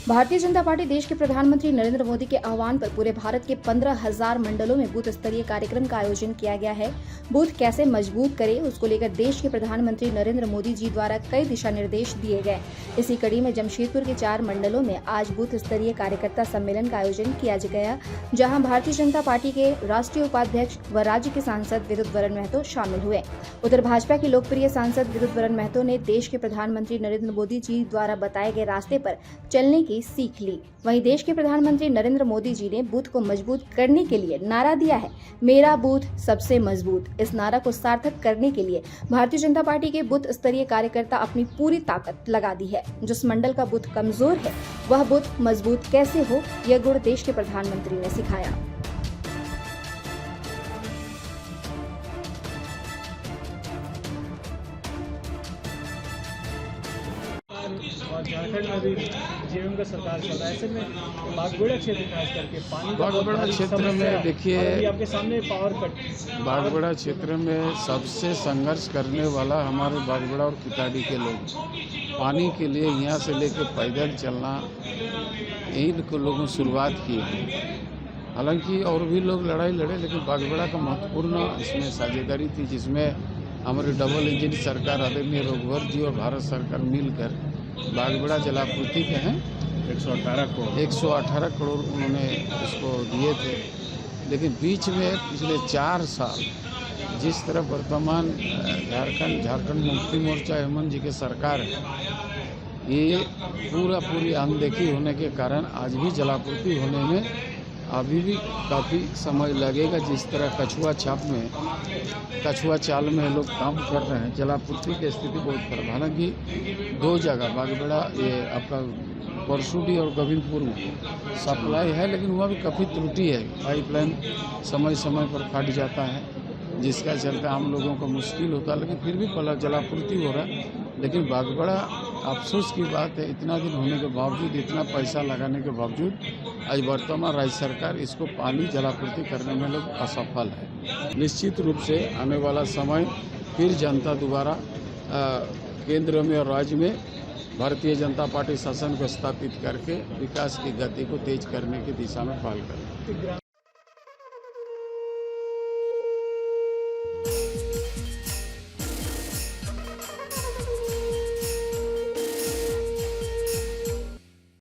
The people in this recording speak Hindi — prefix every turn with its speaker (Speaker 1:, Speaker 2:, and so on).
Speaker 1: भारतीय जनता पार्टी देश के प्रधानमंत्री नरेंद्र मोदी के आह्वान पर पूरे भारत के 15,000 मंडलों में बूथ स्तरीय कार्यक्रम का आयोजन किया गया है। बूथ कैसे मजबूत करें, उसको लेकर देश के प्रधानमंत्री नरेंद्र मोदी जी द्वारा कई दिशा निर्देश दिए गए। इसी कड़ी में जमशेदपुर के 4 मंडलों में आज बूथ स्तरीय कार्यकर्ता सम्मेलन का आयोजन किया गया, जहाँ भारतीय जनता पार्टी के राष्ट्रीय उपाध्यक्ष व राज्य के सांसद विद्युत वरण महतो शामिल हुए। उधर भाजपा के लोकप्रिय सांसद विद्युत वरण महतो ने देश के प्रधानमंत्री नरेंद्र मोदी जी द्वारा बताए गए रास्ते पर चलने की सीख ली। वहीं देश के प्रधानमंत्री नरेंद्र मोदी जी ने बूथ को मजबूत करने के लिए नारा दिया है, मेरा बूथ सबसे मजबूत। इस नारा को सार्थक करने के लिए भारतीय जनता पार्टी के बूथ स्तरीय कार्यकर्ता अपनी पूरी ताकत लगा दी है। जिस मंडल का बूथ कमजोर है वह बूथ मजबूत कैसे हो, यह गुण देश के प्रधानमंत्री ने सिखाया।
Speaker 2: और झारखंड में भी जेएमएम का सरकार चल रहा है। ऐसे में बागबेड़ा क्षेत्र खास करके पानी का
Speaker 3: बागबेड़ा क्षेत्र में देखिए,
Speaker 2: आपके सामने पावर कट।
Speaker 3: बागबेड़ा क्षेत्र में सबसे संघर्ष करने वाला हमारे बागबेड़ा और किताड़ी के लोग। पानी के लिए यहाँ से लेकर पैदल चलना, इन लोगों ने शुरुआत की है। हालांकि और भी लोग लड़ाई लड़े, लेकिन बागबेड़ा का महत्वपूर्ण इसमें साझेदारी थी, जिसमें हमारी डबल इंजन सरकार आदरणीय रघुवर जी और भारत सरकार मिलकर बागबेड़ा जलापूर्ति के हैं 118 करोड़ उन्होंने इसको दिए थे। लेकिन बीच में पिछले 4 साल जिस तरह वर्तमान झारखंड मुक्ति मोर्चा हेमंत जी की सरकार है, ये पूरी अनदेखी होने के कारण आज भी जलापूर्ति होने में अभी भी काफ़ी समय लगेगा। जिस तरह कछुआ चाल में लोग काम कर रहे हैं, जलापूर्ति की स्थिति बहुत खराब। हालांकि 2 जगह बागबेड़ा, ये आपका परसुडी और गोविंदपुर में सप्लाई है, लेकिन वहाँ भी काफ़ी त्रुटि है। पाइपलाइन समय समय पर फट जाता है, जिसका चलते आम लोगों को मुश्किल होता है। लेकिन फिर भी जलापूर्ति हो रहा है। लेकिन बागबेड़ा अफसोस की बात है, इतना दिन होने के बावजूद, इतना पैसा लगाने के बावजूद आज वर्तमान राज्य सरकार इसको पानी जलापूर्ति करने में लोग असफल है। निश्चित रूप से आने वाला समय फिर जनता दोबारा केंद्र में और राज्य में भारतीय जनता पार्टी शासन को स्थापित करके विकास की गति को तेज करने की दिशा में पहल करें।